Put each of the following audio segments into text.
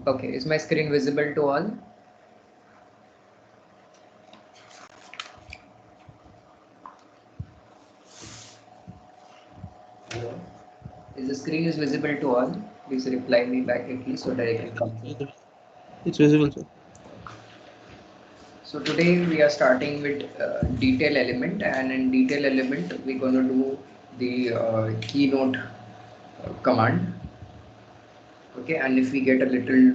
Okay, is my screen visible to all? Hello? Is the screen is visible to all? Please reply me back quickly so that I can complete. It's visible, sir. So today we are starting with detail element, and in detail element we're going to do the keynote command. Okay, and if we get a little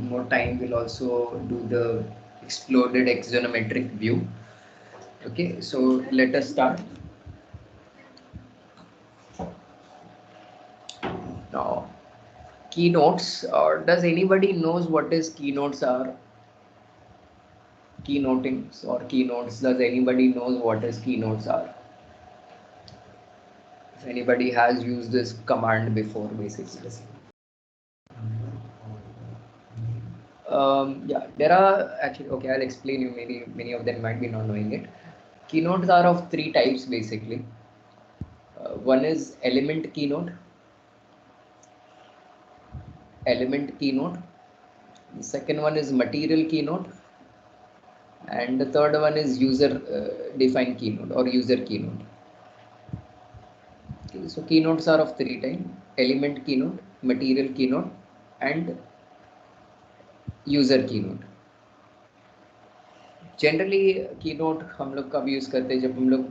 more time, we'll also do the exploded axonometric view. Okay, so let us start. Now, keynotes, or does anybody knows what is keynotes are? Keynotings or keynotes, does anybody knows what is keynotes are? If anybody has used this command before, basically. Yeah, there are actually, okay, I'll explain you, maybe many of them might be not knowing it. Keynotes are of three types basically. One is element keynote, the second one is material keynote, and the third one is user defined keynote or user keynote. Okay, so keynotes are of three types: element keynote, material keynote, and user keynote. Generally keynote हम लोग कब use करते हैं, जब हम लोग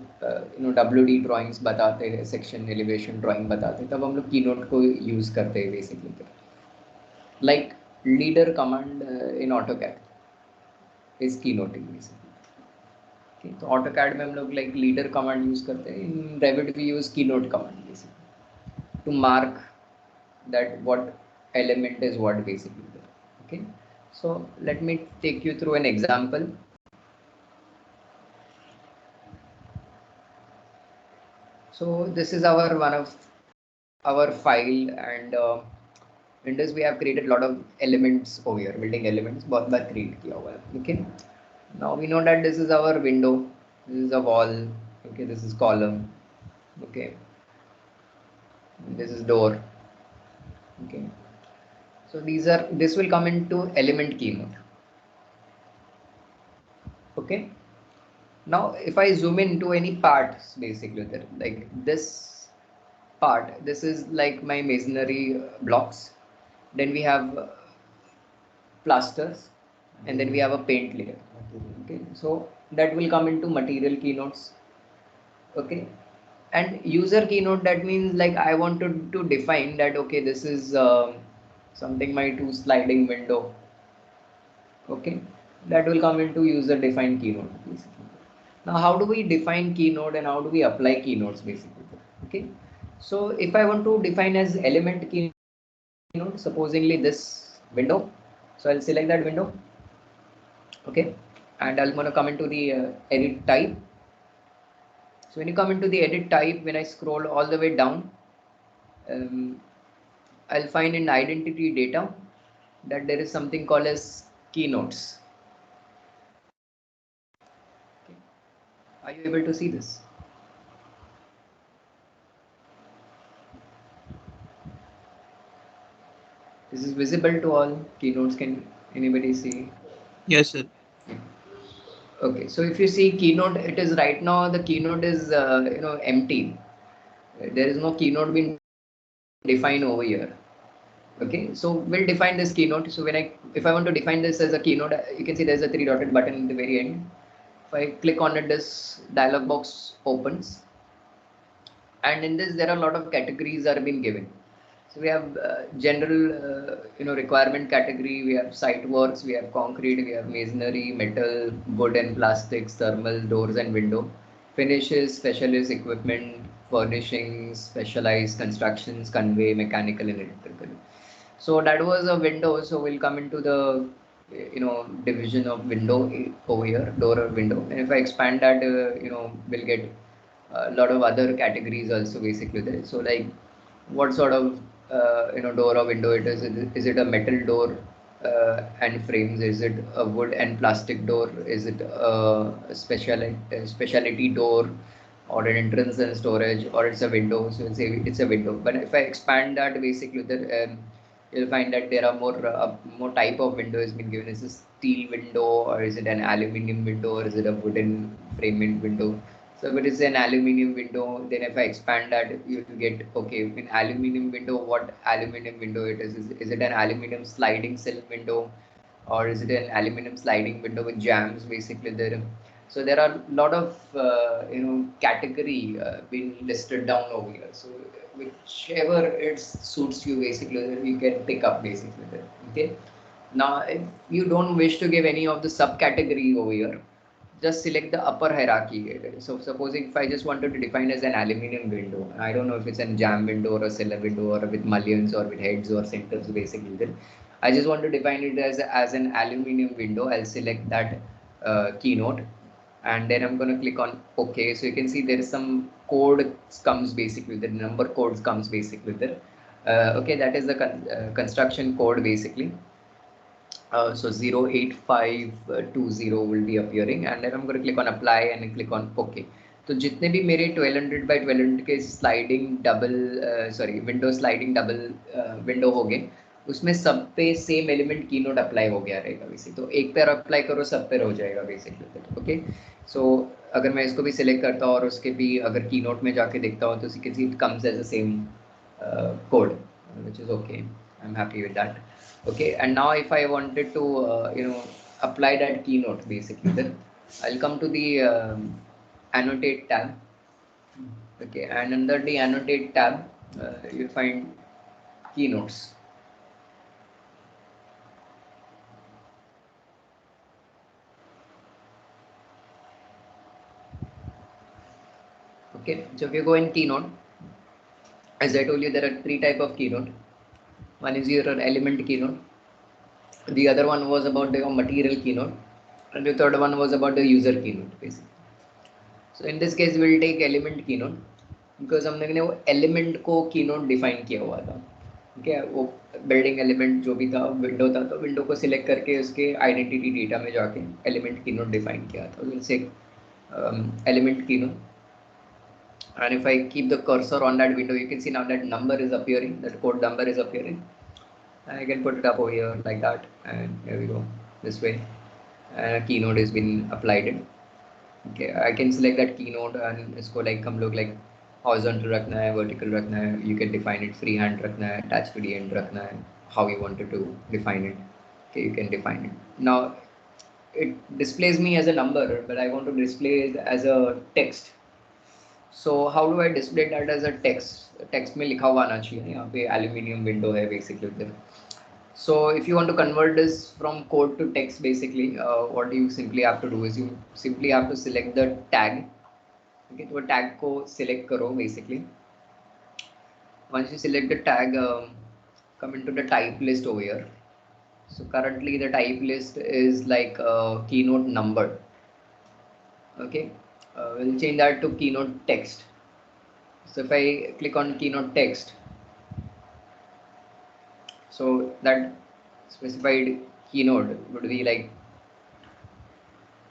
WD drawings बताते हैं, सेक्शन एलिवेशन ड्राइंग बताते हैं, तब हम लोग कीनोट को यूज़ करते हैं basically. Like leader command in AutoCAD is keynoting basically. तो ऑटोकैड में हम लोग लाइक लीडर कमांड यूज़ करते हैं. In Revit we use keynote command basically to mark that what element is what basically. Okay, so let me take you through an example. So this is our one of our file, and in this we have created a lot of elements over here, building elements बहुत बार create किया हुआ है. Okay, now we know that this is our window, this is a wall, okay, this is column, okay, this is door. Okay, so this will come into element keynote. Okay, now if I zoom into any parts basically there, like this part, this is like my masonry blocks, then we have plasters, and then we have a paint layer. Okay, so that will come into material keynotes. Okay, and user keynote, that means like I wanted to define that, okay, this is something my two sliding window. Okay, that will come into user defined keynote basically. Now how do we define keynote and how do we apply keynotes basically? Okay, so if I want to define as element keynote, supposingly this window, so I'll select that window. Okay, and I'm going to come into the edit type. So when you come into the edit type, when I scroll all the way down, I'll find in identity data that there is something called as keynotes. Okay. Are you able to see this? This is visible to all. Keynotes, can anybody see? Yes, sir. Okay, so if you see keynote, it is right now the keynote is empty. There is no keynote being defined over here. Okay, so we'll define this keynote. So if I want to define this as a keynote, you can see there's a three dotted button in the very end. If I click on it, this dialog box opens, and in this there are a lot of categories are being given. So we have general requirement category, we have site works, we have concrete, we have masonry, metal, wood and plastics, thermal, doors and window, finishes, specialist equipment, furnishings, specialized constructions, convey, mechanical and electrical. So that was a window. So we'll come into the division of window over here, door or window. And if I expand that, we'll get a lot of other categories also basically there. So like what sort of door or window it is. Is it a metal door and frames? Is it a wood and plastic door? Is it a specialty door, or an entrance and storage, or it's a window? So it's a window. But if I expand that basically there, you'll find that there are more type of windows been given. Is it steel window, or is it an aluminum window, or is it a wooden framing window? So if it is an aluminum window, then if I expand that, you will get, okay, in aluminum window, what aluminum window it is. Is it an aluminum sliding sill window, or is it an aluminum sliding window with jams basically there? So there are a lot of category being listed down over here. So whichever it suits you basically, you can pick up basically there. Okay. Now, if you don't wish to give any of the subcategory over here, just select the upper hierarchy. So supposing if I just wanted to define as an aluminum window, I don't know if it's a jam window or a cellar window or with mullions or with heads or centers basically. Then I just want to define it as an aluminum window. I'll select that keynote, and then I'm going to click on OK. So you can see there is some code comes basically, the number codes comes basically there. Okay, that is the construction code basically. So 08520 will be appearing, and then I'm going to click on apply and click on OK. तो जितने भी मेरे 1200 by 1200 के sliding double window sliding double window हो गए, उसमें सब पे सेम एलिमेंट की नोट अप्लाई हो गया रहेगा बेसिक. तो एक पेयर अप्लाई करो, सब पेयर हो जाएगा बेसिकली. ओके, सो अगर मैं इसको भी सिलेक्ट करता हूँ और उसके भी अगर की नोट में जाके देखता हूँ, तो you can see it comes as a same code, which is okay. I'm happy with that. Okay, and now if I wanted to apply that keynote basically, then I'll come to the annotate tab. Okay, and under the annotate tab you find keynotes. Okay, so if you go in keynote, as I told you, there are three type of keynote. One is your element keynote, the other one was about the material keynote, and the third one was about the user keynote basically. So in this case we'll take element keynote, because हमने वो element को keynote define किया हुआ था. Okay, वो building element जो भी था, window था, तो window को select करके उसके identity data में जाके element keynote define किया था. We'll say element keynote, and if I keep the cursor on that window, you can see now that number is appearing, that code number is appearing. I can put it up over here like that, and here we go, this way, and a keynote has been applied. Okay, I can select that keynote and इसको like हम लोग like horizontal रखना है, vertical रखना है, you can define it, freehand रखना है, attach to the end रखना है, how you wanted to define it. Okay, you can define it. Now it displays me as a number, but I want to display it as a text. So how do I display that as a text? Text में लिखा हुआ आना चाहिए. यहाँ पे aluminium window है basically there. So if you want to convert this from code to text basically, what you simply have to do is you simply have to select the tag. Okay, तो tag को select करो basically. Once you select the tag, come into the type list over here. So currently the type list is like keynote number. Okay, we'll change that to keynote text. So if I click on keynote text, so that specified keynote would be like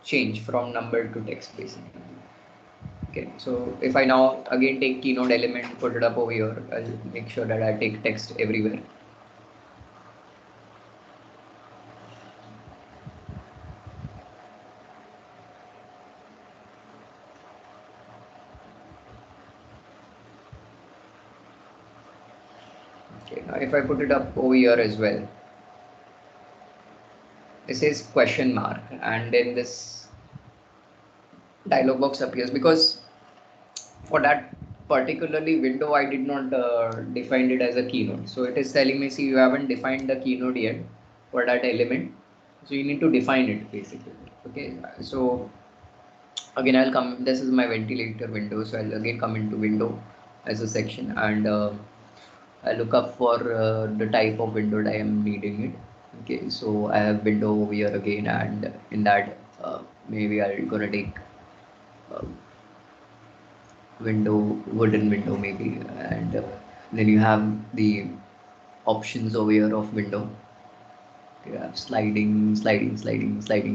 change from number to text basically. Okay, so if I now again take keynote element, put it up over here, I'll make sure that I take text everywhere. Okay, now if I put it up over here as well, this is question mark, and then this dialog box appears, because for that particularly window I did not define it as a keynote. So it is telling me, see, you haven't defined the keynote yet for that element, so you need to define it basically. Okay, so again I'll come, this is my ventilator window, so I'll again come into window as a section, and I look up for the type of window that I am needing it. Okay, so I have window over here again, and in that maybe I'm gonna take window, wooden window maybe, and then you have the options over here of window. You have sliding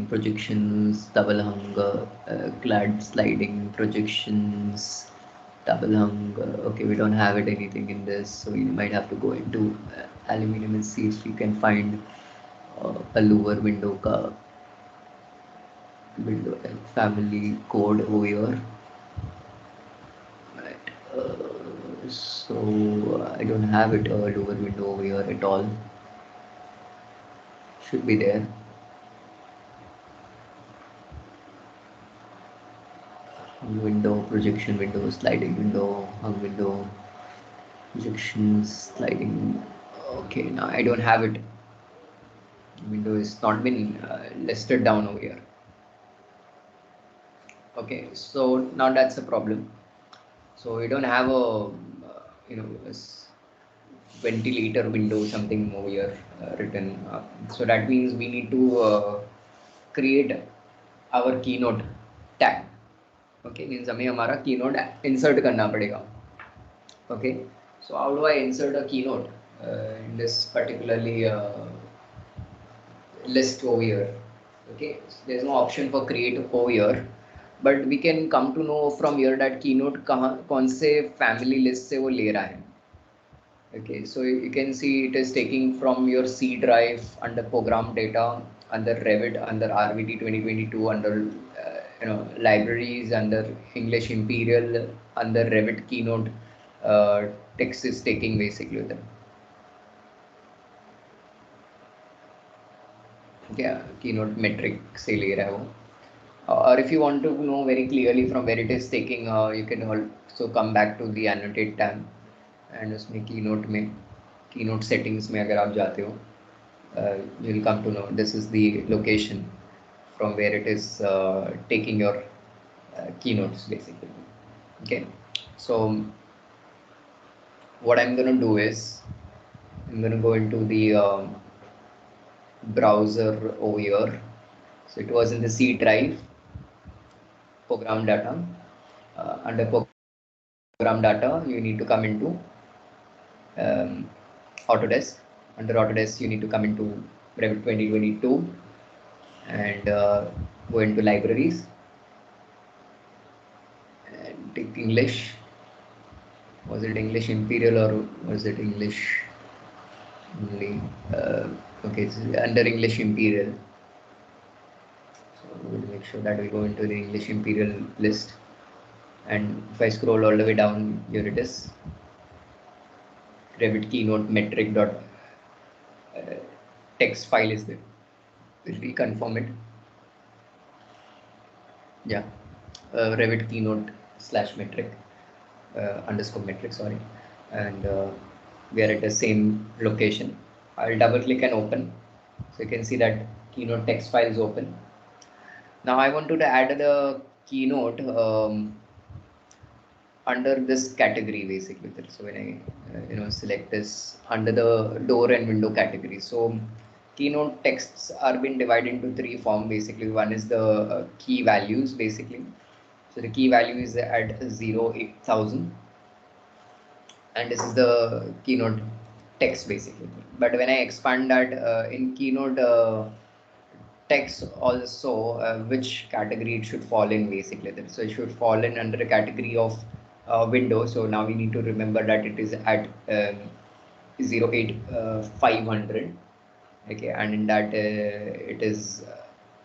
projections, double hung, clad sliding projections, double hung. Okay, we don't have it anything in this, so you might have to go into Aluminium and seats, you can find a lower window window family code over here. Right. So I don't have it a lower window over here at all. Should be there. Window, projection window, sliding window, hung window, projection, sliding. Okay, now I don't have it. Window is not been listed down over here. Okay, so now that's a problem. So we don't have a ventilator window something over here written. So that means we need to create our keynote tag. Okay, means हमें हमारा keynote insert करना पड़ेगा. Okay, so how do I insert a keynote in this particularly list over here? Okay, so there's no option for create over here, but we can come to know from here that keynote कहाँ कौन से family list से वो ले रहा है. Okay, so you can see it is taking from your C drive under program data, under Revit, under RVT 2022, under libraries, under English Imperial, under Revit Keynote. Text is taking basically them. Yeah, Keynote metric से ले रहा है वो. Or if you want to know very clearly from where it is taking, you can also come back to the annotate tab and उसमें keynote settings में अगर आप जाते हो, you will come to know this is the location from where it is taking your keynotes basically. Okay, so what I'm going to do is I'm going to go into the browser over here. So it was in the C drive, program data. Under program data, you need to come into Autodesk. Under Autodesk, you need to come into Revit 2022 and go into libraries and take English. Was it English Imperial or was it English only? Okay, it's under English Imperial. So we'll make sure that we go into the English Imperial list. And if I scroll all the way down, here it is. Revit keynote metric dot text file is there. We'll reconfirm it. Yeah, Revit keynote / metric underscore metric, sorry, and we are at the same location. I'll double click and open, so you can see that keynote text file is open. Now I want to add the keynote under this category basically. So when I select this under the door and window category, so keynote texts are being divided into 3 forms basically. One is the key values basically. So the key value is at 08000 and this is the keynote text basically. But when I expand that in keynote text also, which category it should fall in basically. So it should fall in under a category of window. So now we need to remember that it is at 08500. Okay, and in that it is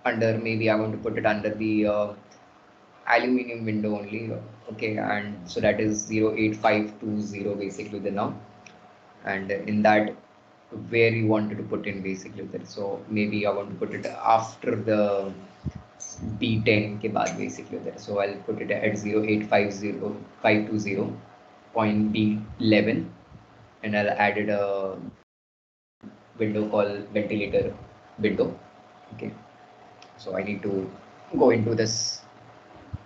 under, maybe I want to put it under the aluminium window only. Okay, and so that is 08520 basically the now, and in that where you wanted to put in basically that. So maybe I want to put it after the B10 के बाद basically that. So I'll put it at 0850520.B11 and I'll add a window called ventilator window. Okay, so I need to go into this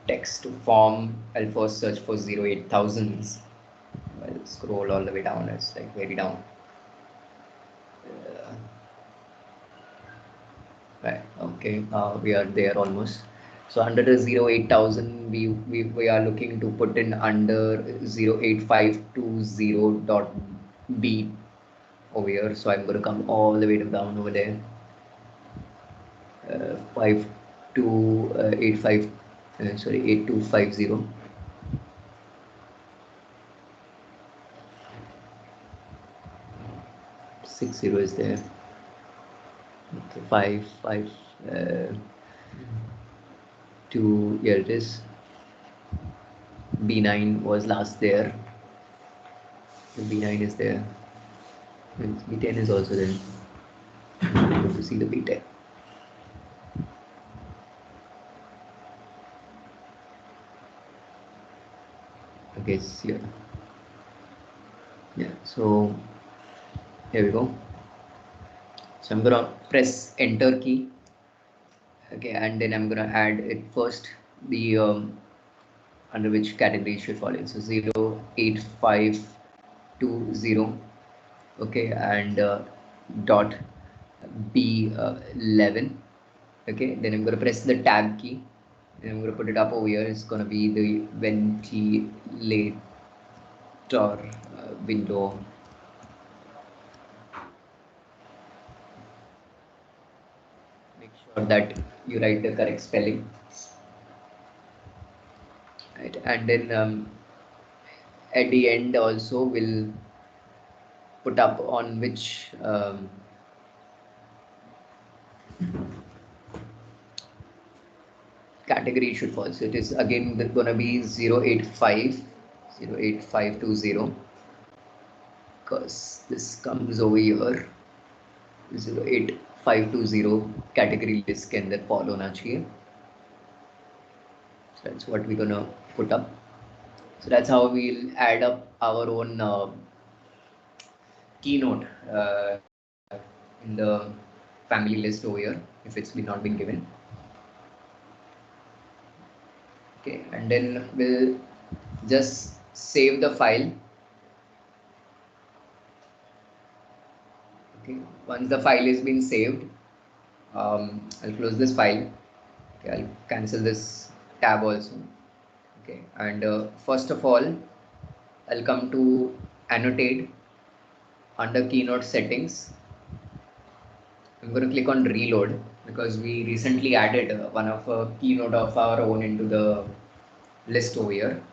text to form. I'll first search for 08000s. I'll scroll all the way down. It's like very down. Right. Okay. We are there almost. So under the 08000, we are looking to put in under 08520.b over here. So I'm going to come all the way down over there. 8250. 60 is there. Okay, 5 2, here it is. B9 was last there. The B9 is there. And B10 is also there. To see the B10. Okay, it's here. Yeah, so here we go. So I'm gonna press enter key. Okay, and then I'm gonna add it first, the under which category should fall in. So 08520. Okay, and dot B11. Okay, then I'm gonna press the tab key and I'm gonna put it up over here. It's gonna be the ventilator window. Make sure that you write the correct spelling. Right, and then at the end also we'll put up on which category it should fall. So it is again gonna be 08520, because this comes over here. 08520 category list के अंदर fall होना चाहिए. So that's what we're gonna put up. So that's how we'll add up our own keynote in the family list over here if it's not been given. Okay, and then we'll just save the file. Okay, once the file is been saved, I'll close this file. Okay, I'll cancel this tab also. Okay, and first of all, I'll come to annotate. Under keynote settings, I'm going to click on reload because we recently added one of a keynote of our own into the list over here.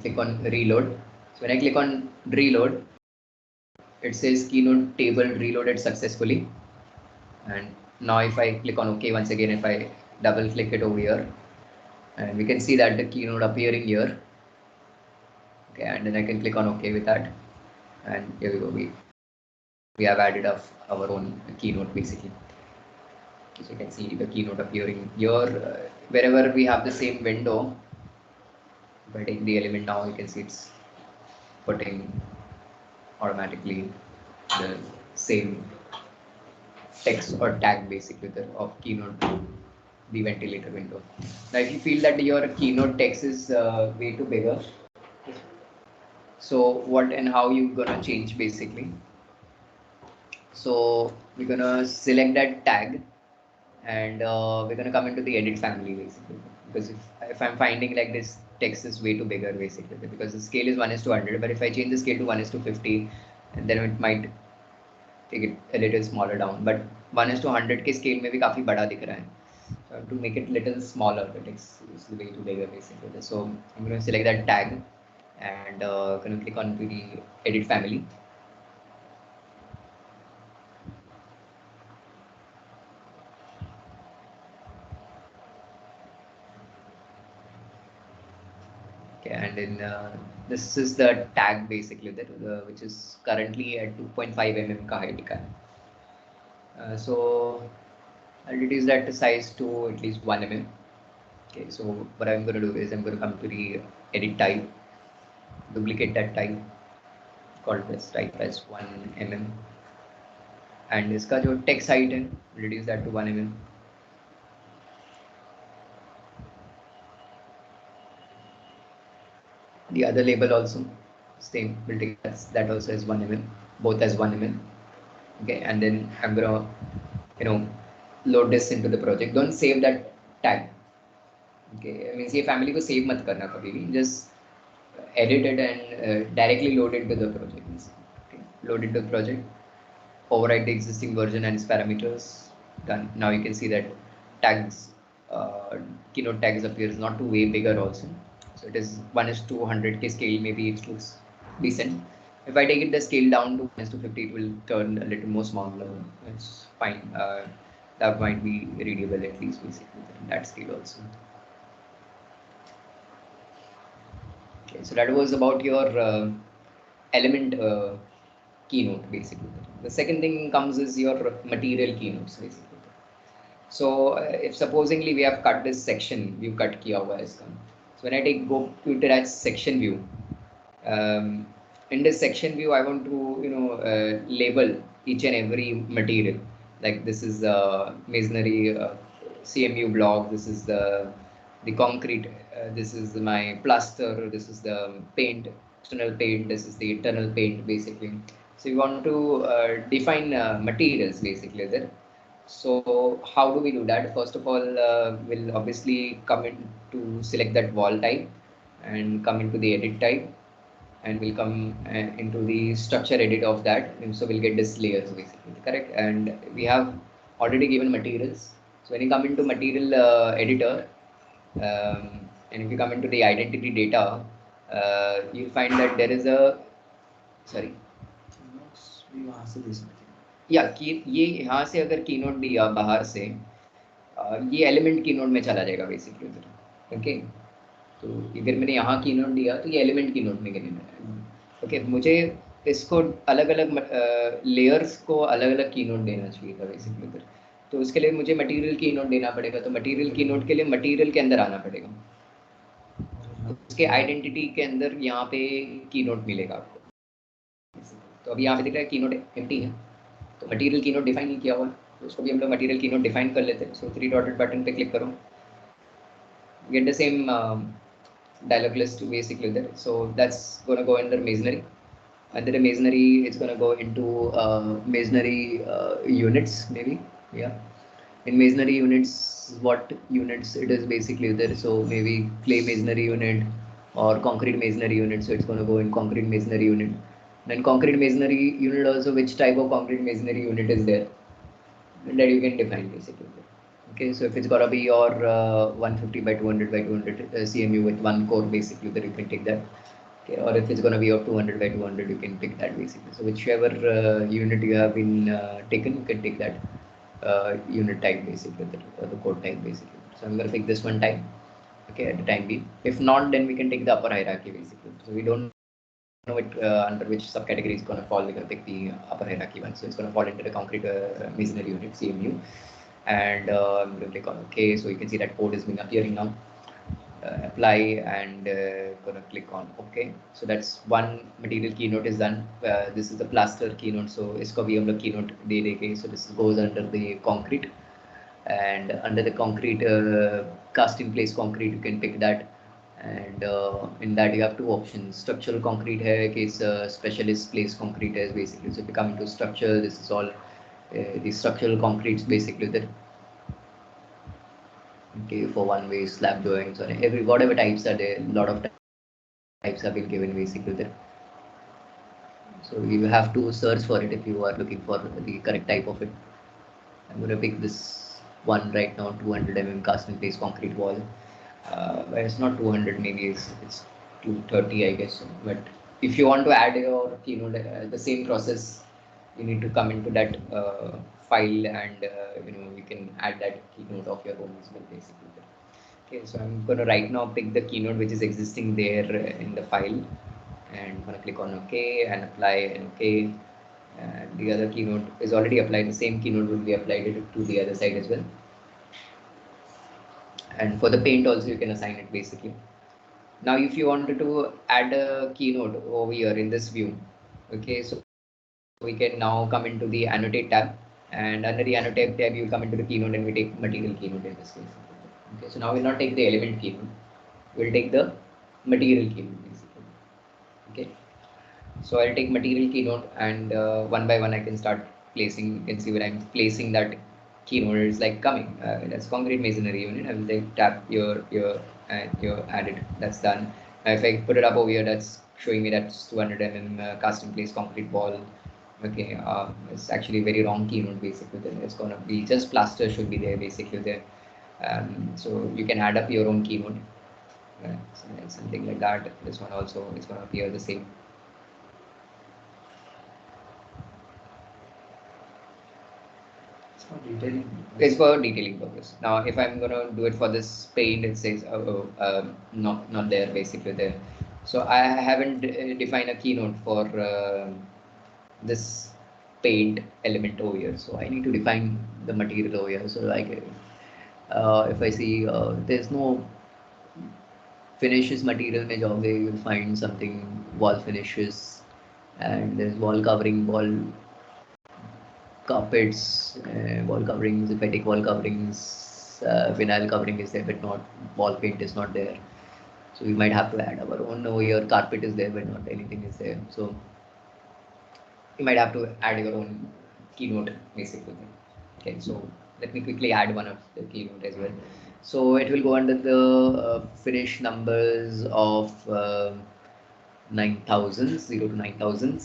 Click on reload. So when I click on reload, it says keynote table reloaded successfully. And now if I click on OK once again, if I double click it over here, and we can see that the keynote appearing here. Okay, and then I can click on OK with that, and here we go. We have added up our own keynote basically. So you can see the keynote appearing here. Wherever we have the same window, if I take the element now, you can see it's putting automatically the same text or tag basically of keynote to the ventilator window. Now if you feel that your keynote text is way too bigger, so what and how you gonna change basically. So we're gonna select that tag and we're gonna come into the edit family basically, because if I'm finding like this text is way too bigger basically, because the scale is 1:100, but if I change the scale to 1:50, and then it might take it a little smaller down, but 1:100 के scale में भी काफी बड़ा दिख रहा है. So I have to make it little smaller. The text is way too bigger basically. So I'm going to select that tag and going to click on the edit family. Okay, and then this is the tag basically that which is currently at 2.5 mm का height का. So I'll reduce that size to at least 1 mm. Okay, so what I'm going to do is I'm going to come to the edit type, duplicate that type, called this type as 1 mm, and इसका जो text height है reduce that to 1 mm. The other label also same, will take that also as 1 mm, both as 1 mm. Okay, and then I'm gonna load this into the project. Don't save that tag. Okay, I mean ये family को save मत करना कभी भी, just edit it and directly load it to the project. Okay, load it to the project, override the existing version and its parameters. Done. Now you can see that tags, keynote tags appears not too way bigger also. So it is 1:200 scale, maybe it looks decent. If I take it the scale down to 1:50, it will turn a little more smaller. It's fine. That might be readable at least basically in that scale also. Okay, so that was about your element keynote basically. The second thing comes is your material keynotes basically. So if supposingly we have cut this section, we've cut kiya hua hai iska. So when I go to that section view, in this section view, I want to label each and every material. Like this is masonry CMU block. This is the concrete. This is my plaster. This is the paint, external paint. This is the internal paint, basically. So you want to define materials basically there. So how do we do that? First of all, we'll obviously come in to select that wall type and come into the edit type, and we'll come into the structure edit of that. And so we'll get this layers basically, correct? And we have already given materials. So when you come into material editor, and if you come into the identity data, you'll find that there is a, sorry, या की ये यहाँ से अगर keynote दिया बाहर से, ये एलिमेंट कीनोट में चला जाएगा बेसिकली उधर. ओके, तो अगर मैंने यहाँ कीनोट दिया तो ये एलिमेंट कीनोट में गिनेगा. ओके, मुझे इसको अलग अलग लेयर्स को अलग अलग कीनोट देना चाहिए था बेसिकली उधर. तो उसके लिए मुझे मटेरियल कीनोट देना पड़ेगा. तो मटेरियल कीनोट के लिए मटेरियल के अंदर आना पड़ेगा. उसके आइडेंटिटी के अंदर यहाँ पे कीनोट मिलेगा आपको. तो अभी यहाँ पे दिख रहा है कीनोट एम्प्टी है, तो मटेरियल कीनोट डिफाइन नहीं किया हुआ, तो उसको भी हम लोग मटेरियल कीनोट डिफाइन कर लेते हैं. सो 3 डॉटेड बटन पे क्लिक करो, get the same dialog list basically there. So that's going to go under masonry. Under the masonry, it's going to go into masonry units maybe. Yeah, in masonry units, what units it is basically there. So maybe clay masonry unit or concrete masonry unit. So it's going to go in concrete masonry unit. Then concrete masonry unit also, which type of concrete masonry unit is there, that you can define basically. Okay, so if it's gonna be your 150 by 200 by 200 CMU with one core basically, then you can take that. Okay, or if it's gonna be your 200 by 200, you can pick that basically. So whichever unit you have been taken, you can take that unit type basically, the code type basically. So I'm gonna pick this one type. Okay, at the time being. If not, then we can take the upper hierarchy basically. So we don't know it under which subcategory is going to fall. We're going to pick the upper hierarchy one. So it's going to fall into the concrete masonry unit, CMU. And I'm going to click on OK. So you can see that code is being appearing now. Apply, and going to click on OK. So that's one material keynote is done. This is the plaster keynote. So isko bhi hum log keynote de denge. So this goes under the concrete, and under the concrete cast in place concrete, you can pick that. And in that you have two options. Structural concrete hai कि specialist place concrete is basically. So if you come into structure, this is all the structural concretes basically there. Okay, for one way slab joints or every whatever types are there, lot of types have been given basically there. So you have to search for it if you are looking for the correct type of it. I'm going to pick this one right now, 200 mm cast in place concrete wall. It's not 200, maybe it's 230, I guess. But if you want to add your keynote, the same process, you need to come into that file, and you can add that keynote of your own as well, basically. Okay, so I'm going to right now pick the keynote which is existing there in the file, and I'm going to click on OK and apply and OK. And the other keynote is already applied. The same keynote will be applied to the other side as well. And for the paint also you can assign it basically. Now if you wanted to add a keynote over here in this view, okay, so we can now come into the annotate tab, and under the annotate tab you come into the keynote, and we take material keynote in this case. Okay, so now we'll not take the element keynote, we'll take the material keynote basically. Okay, so I'll take material keynote, and one by one I can start placing. You can see where I'm placing that keynote is like coming. That's concrete masonry unit. I will take tap your and your added. That's done. Now if I put it up over here, that's showing me that's 200 mm cast in place concrete wall. Okay, it's actually a very wrong keynote basically. Then it's gonna be just plaster should be there basically there. So you can add up your own keynote. So something like that. This one also is gonna appear the same. For detailing. It's for detailing purpose. Now, if I'm gonna do it for this paint, it says not there basically there. So I haven't defined a keynote for this paint element over here. So I need to define the material over here. So like if I see there's no finishes material में जाओगे, you'll find something wall finishes and there's wall covering, wall carpets, wall coverings, synthetic wall coverings, vinyl covering is there, but not wall paint is not there. So we might have to add our own over here. Carpet is there, but not anything is there. So you might have to add your own keynote basically. Okay, so let me quickly add one of the keynote as well. So it will go under the finish numbers of 9,000, 0 to 9,000,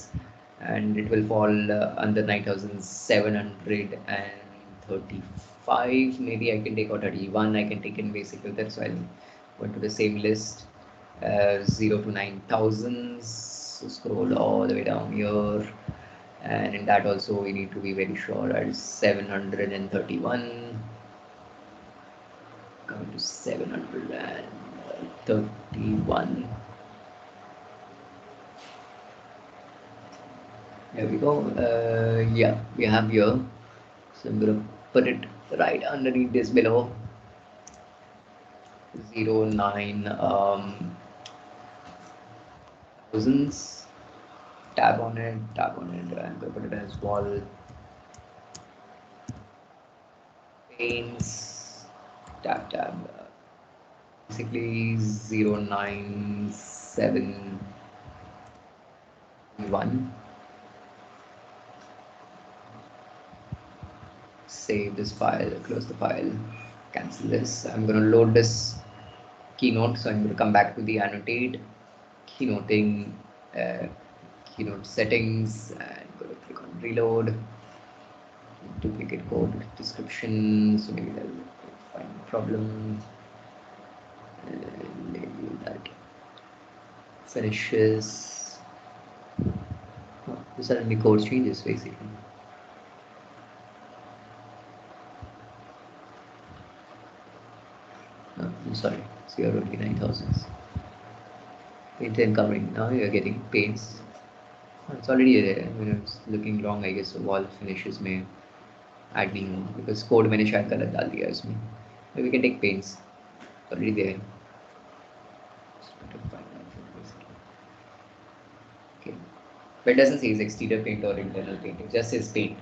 and it will fall under 9,735. Maybe I can take out 31. I can take in basically that. So I'll go into the same list, 0 to 9,000. So scroll all the way down here, and in that also we need to be very sure at 731. Coming to 731. There we go. Yeah, we have here. So I'm gonna put it right underneath this below. 09 thousands. Tab on it, tab on it. I'm gonna put it as wall paints. Tab. Basically 0971. Save this file, close the file, cancel this. I'm going to load this keynote. So I'm going to come back to the annotate, keynoting, keynote settings, and I'm going to click on reload, duplicate code description. So maybe that'll find a problem. And maybe that finishes. Oh, these are only code changes basically. No, I'm sorry, 0 to 9,000. Paint and covering. Now you're getting paints. Oh, it's already there. I mean, it's looking wrong, I guess. Wall finishes may add नहीं हो because code मैंने शायद गलत डाल दिया इसमें. But we can take paints. It's already there. Okay. But it doesn't say it's exterior paint or internal paint. It just says paint.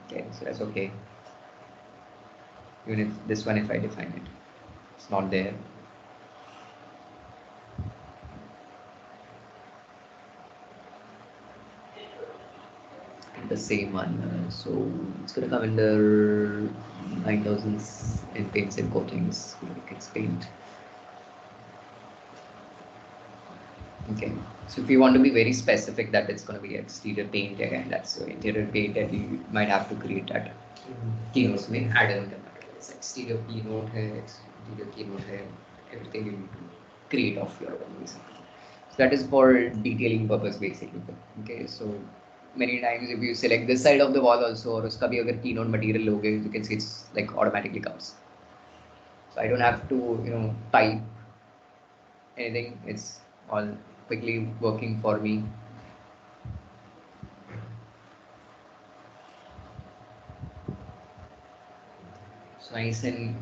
Okay, so that's okay. Even if this one, if I define it, it's not there. The same one. So it's gonna come under 9,000 in paints and coatings. It's paint. Okay, so if you want to be very specific that it's going to be exterior paint again, that's interior paint, and you might have to create that keynotes में add on it's exterior keynote है, interior keynote है, everything you need to create of your own basically. So that is for detailing purpose basically. Okay, so many times if you select this side of the wall also और उसका भी अगर keynote material लोगे, you can see it's like automatically comes. So I don't have to type anything. It's all quickly working for me. So nice and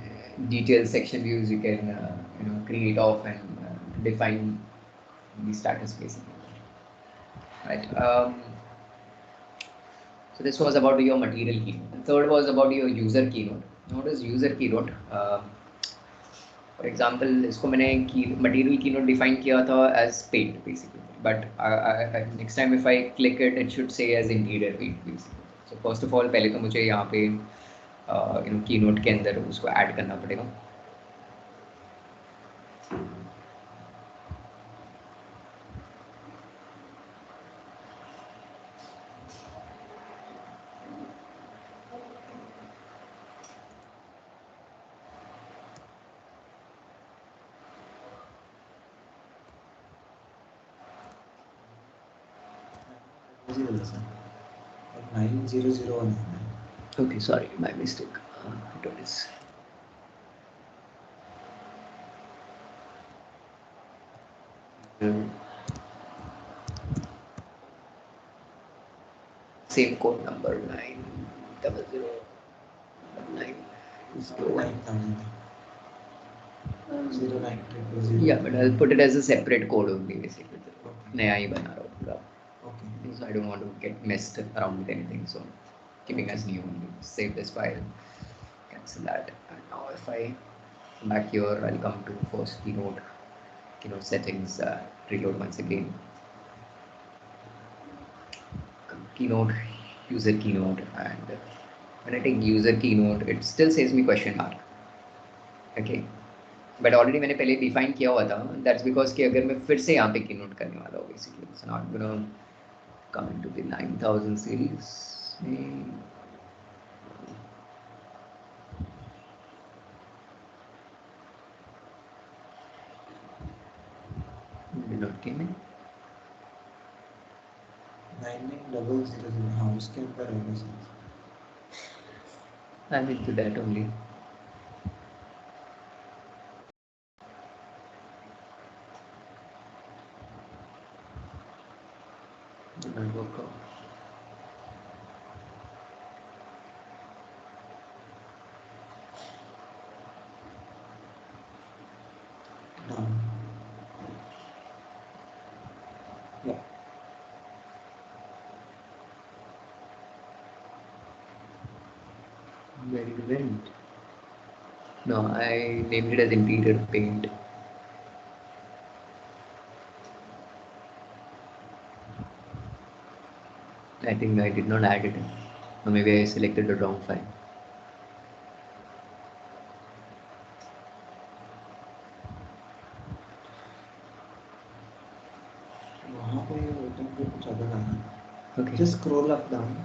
detailed section views you can create off and define the status basically. Right. So this was about your material keynote. The third was about your user keynote. What is user keynote? For example, इसको मैंने material keynote define किया था as paint basically. But next time if I click it, it should say as interior paint basically. So first of all, पहले तो मुझे यहाँ पे keynote के अंदर उसको add करना पड़ेगा. Like 9001. Okay, sorry, my mistake. It is. Same code number 900 9,000. 09 Yeah, but I'll put it as a separate code only basically. Okay. नया ही बना रहा हूँ पूरा. Okay. So I don't want to get messed around with anything. So keeping as new only. Save this file. Cancel that. And now if I come back here, I'll come to first keynote. Keynote settings. Reload once again. Keynote, user keynote, and when I take user keynote, it still says me question mark. Okay. But already मैंने पहले define किया हुआ था. That's because कि अगर मैं फिर से यहाँ पे कीनोट करने वाला हूँ basically it's not gonna come into the 9000 series में. did not came in. 9900 हाँ उसके ऊपर है वैसे. I'm into that only. Did not work out. Done. Yeah. Where it went? No, I named it as interior paint. I think I did not add it. Or maybe I selected the wrong file. वहाँ पे button पे कुछ अलग आया. Okay. Just scroll up down.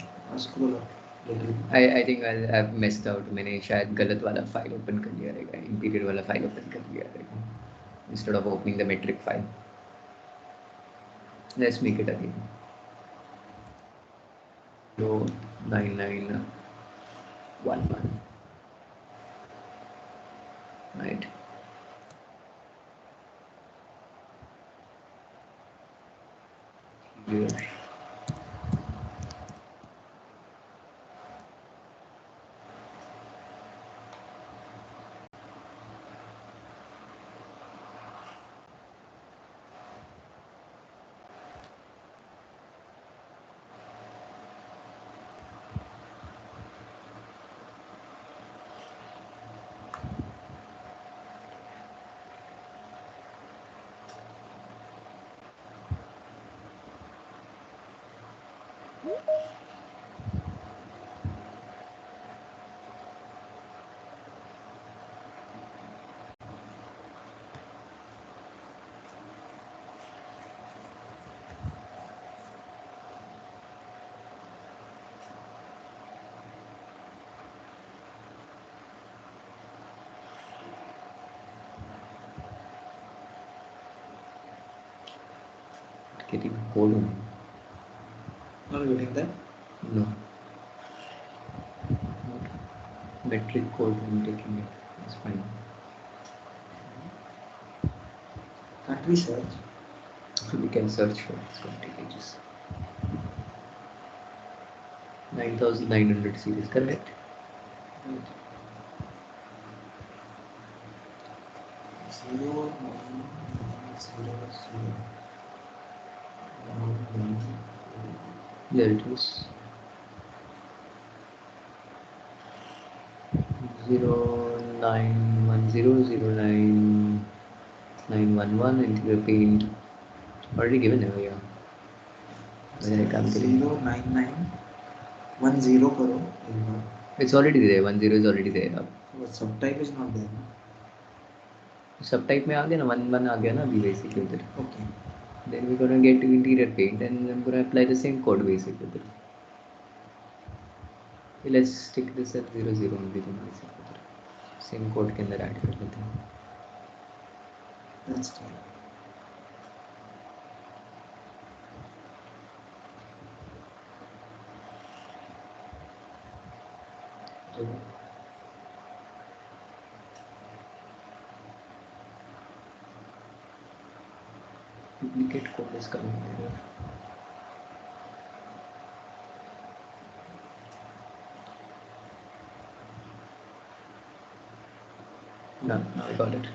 Scroll up. little. I think I've messed out. मैंने शायद गलत वाला फाइल ओपन कर लिया रहेगा. इंटीरियर वाला फाइल ओपन कर लिया रहेगा. Instead of opening the metric file. Let's make it again. So 9911. Right. Here. Getting code on. Not getting that. No. Metric code I'm taking it. It's fine. Can't we search? So we can search for it. It's going to take ages. 9900 series, correct? Right. 0 9 0 0 There it is. 091009 interior paint. Already given over here. Where I come to 09910 करो एक बार. It's already there. 10 is already there. But subtype is not there. सब type में आ गया ना 11 आ गया ना अभी basically उधर. Okay. Then we're gonna get to interior paint and I'm gonna apply the same code basically उधर. Let's stick this at 00 only then basically उधर. Same code के अंदर ऐड कर लेते हैं. That's fine. Duplicate code is coming here. No, now I got it.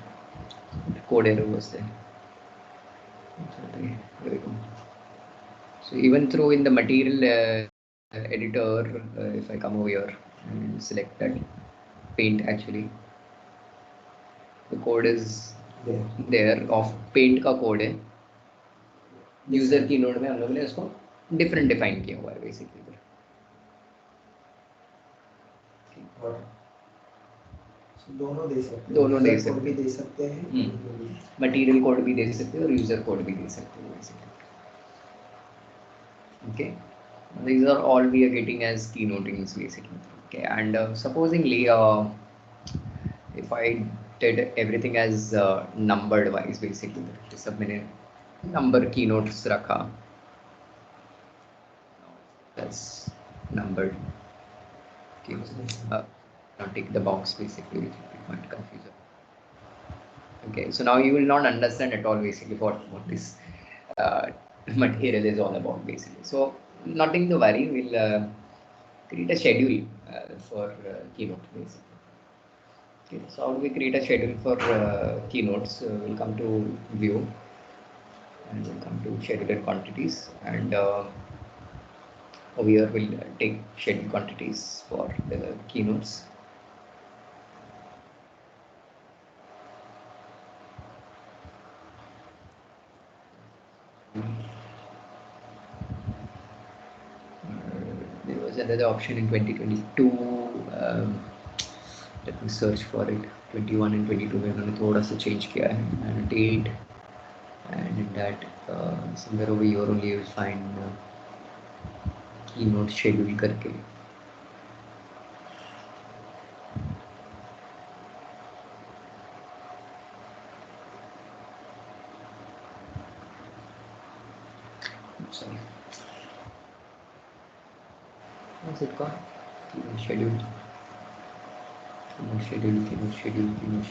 The code error was there. Here we go. So even through in the material editor, if I come over here and select that paint, actually the code is there of paint का code है. User keynote में हम लोगों ने इसको different define किया हुआ है basically. दोनों दे सकते हैं. दोनों दे User सकते code भी दे सकते हैं. Material code भी दे सकते हैं और user code भी दे सकते हैं basically. Okay, these are all we are getting as keynotings basically. Okay, and supposingly if I did everything as numbered wise basically, सब मैंने number keynotes रखा, that's numbered. Okay, now tick the box basically, it might confuse you. Okay, so now you will not understand at all basically what this material is all about basically. So nothing to worry, we'll create a schedule for keynote basically. Okay, so how do we create a schedule for keynotes? We'll come to view and we'll come to scheduled quantities, and over here we'll take scheduled quantities for the keynotes. There was another option in 2022. Let me search for it. 21 and 22 में उन्होंने थोड़ा सा change किया है, and date, and in that somewhere over here only you will find keynote schedule करके. Sorry. What's it called? Keynote schedule. Keynote schedule. Keynote schedule. Keynote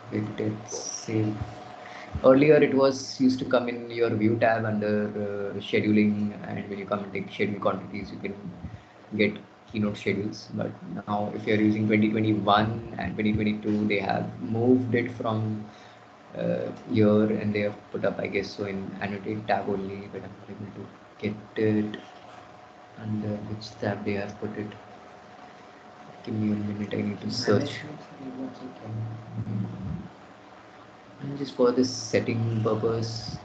schedule. Save. Earlier it was used to come in your view tab under scheduling, and when you come and take schedule quantities, you can get keynote schedules. But now if you are using 2021 and 2022, they have moved it from here and they have put up, I guess, so in annotate tab only, but I'm not able to get it under which tab they have put it. Give me a minute, I need to search. And just for this setting purpose,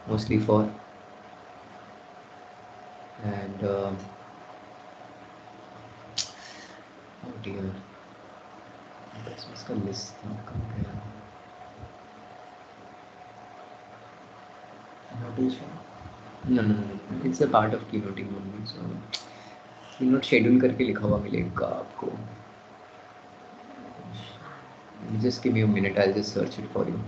mostly for, and oh dear, Christmas का list कहाँ गया? Notation. No, it's a part of keynoting only. So keynote schedule करके लिखा हुआ मिलेगा आपको. Just give me a minute, I'll just search it for you.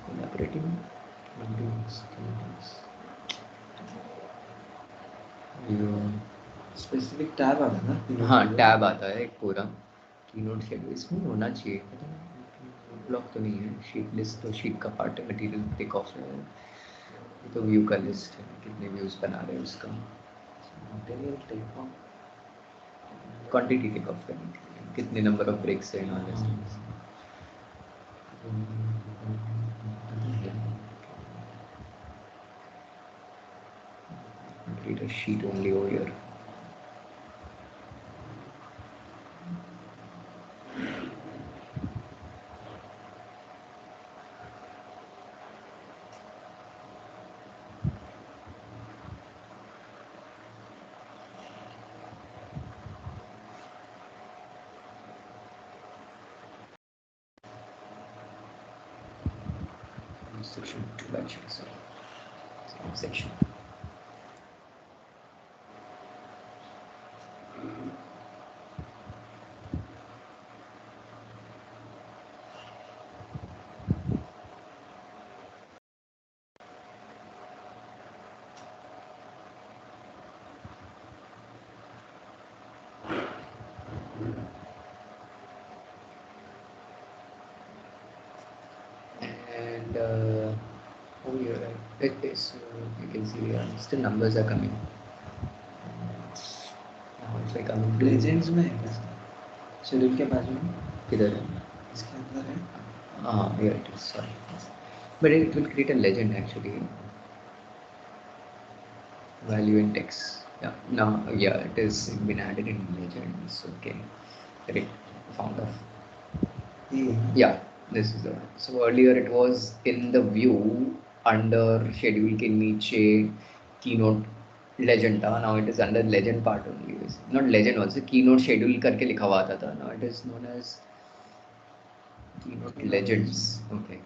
Collaborating. Specific tab आता है ना? हाँ, टैब आता है एक पूरा कीनोट शेड्यूल, इसमें होना चाहिए. ब्लॉक तो नहीं है. शीट लिस्ट तो शीट का पार्ट है. मटेरियल टिक ऑफ है. ये तो व्यू का लिस्ट है, कितने व्यूज बना रहे हैं उसका. Material tick of, quantity tick of करने के लिए कितने नंबर ऑफ ब्रेक्स हैं और create a sheet only over here. Section 2 actually, sorry. Section. oh, you're right. It is. You can see still numbers are coming. Now if I come into legends में है क्या sir? Schedule के बाजू में किधर है? इसके अंदर है. Here it is. Sorry, but it will create a legend actually. Value in text. Yeah. Now, yeah, it is been added in legends. Okay. Correct. Found of. ये Yeah, this is the one. So earlier it was in the view under schedule के नीचे keynote legend था. Now it is under legend part only. Not legend also. Keynote schedule करके लिखा हुआ आता था. Now it is known as keynote legends. Okay.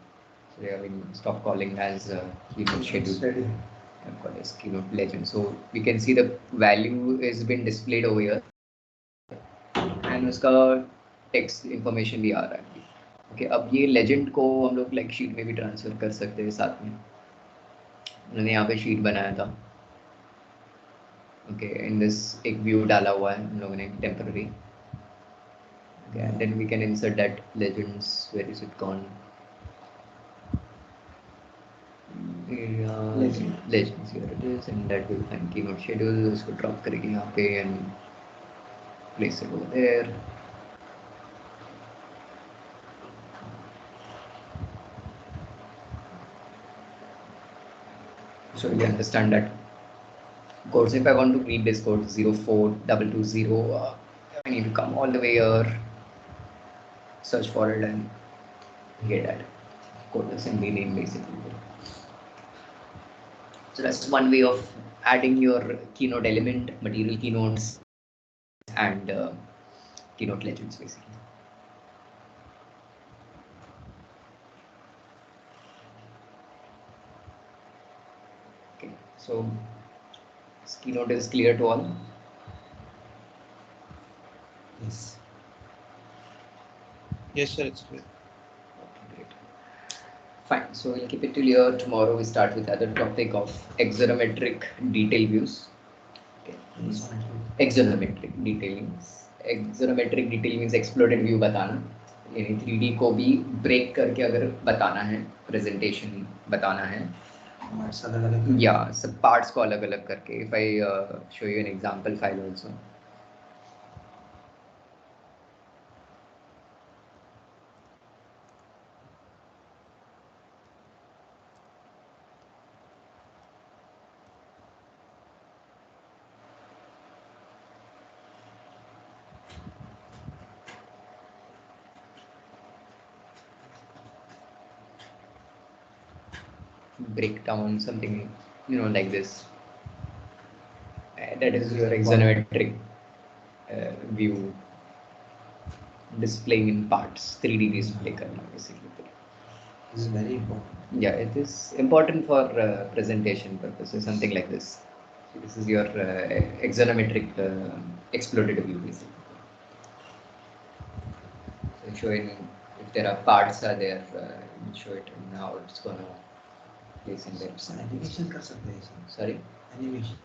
So they have been stop calling as keynote schedule. And called as keynote legend. So we can see the value is been displayed over here. And उसका text information भी आ रहा है. Okay, अब ये legend को हम लोग like sheet में भी transfer कर सकते हैं साथ में. उन्होंने यहाँ पे sheet बनाया था. Okay, in this एक view डाला हुआ है हम लोगों ने temporary. Okay, and then we can insert that legends. Where is it gone? Legends, here it is, and that will find keynote schedule. उसको drop करेंगे यहाँ पे and place it over there. So you understand that codes. If I want to read this code 04220, I need to come all the way here, search for it, and get that code assembly name basically. So that's one way of adding your keynote element, material keynotes, and keynote legends basically. Okay, so this keynote is clear to all. Yes. Yes, sir. It's clear. Okay, great. Fine. So we'll keep it till here. Tomorrow we start with other topic of axonometric detail views. Okay. Axonometric detailing. Axonometric detailing means exploded view बताना. यानी 3D को भी break करके अगर बताना है, presentation बताना है. Parts अलग-अलग. Yeah, सब parts को अलग-अलग करके. If I show you an example file also. Break down something, like this. That is your axonometric view displaying in parts, 3D display करना basically. This is very important. Yeah, it is important for presentation purposes, something like this. So this is your axonometric exploded view basically. So showing if there are parts are there, you show it and how it's gonna place in there. Sir animation कर सकते हैं sir. Sorry? Animation.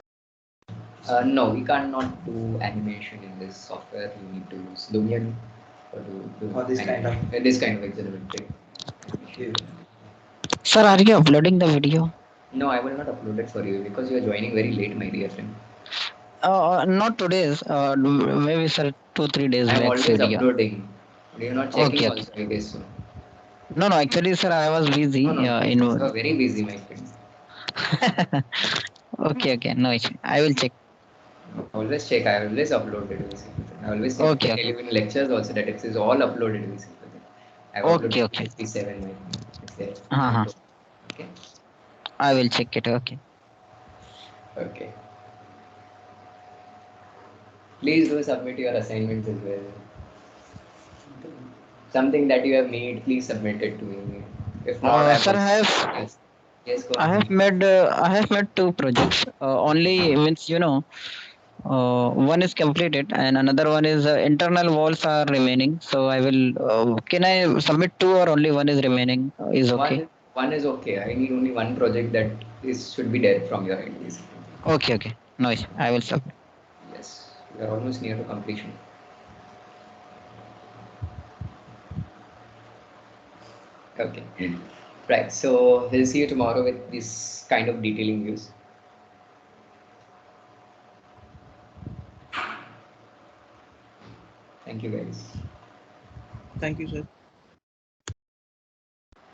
No, we cannot do animation in this software. You need to use Lumion do For this kind of this kind of axonometric. Okay. Sir, are you uploading the video? No, I will not upload it for you because you are joining very late, my dear friend. Not today's. Maybe sir, 2-3 days I am back always video. uploading. You're not checking Okay, also, I guess so. No, actually, sir, I was busy. No, you are very busy, my friend. Okay, no issue. I will check. I always check. I always upload it. Basically. I always say, Okay. tell you in lectures also that it is all uploaded. Basically. I have uploaded Okay. 57. My friend. It's there. Okay. I will check it. Okay. Okay. Please do submit your assignments as well. Something that you have made, please submit it to me. If not, Sir, yes, go I have made 2 projects. Only means one is completed and another one is internal walls are remaining. So I will. Can I submit 2 or only one is remaining? Is okay. One is okay. I need only one project that should be there from your end. Basically. Okay. No issue. I will submit. Yes, we are almost near to completion. Okay. Right. So we'll see you tomorrow with this kind of detailing views. Thank you guys. Thank you, sir.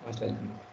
Most welcome.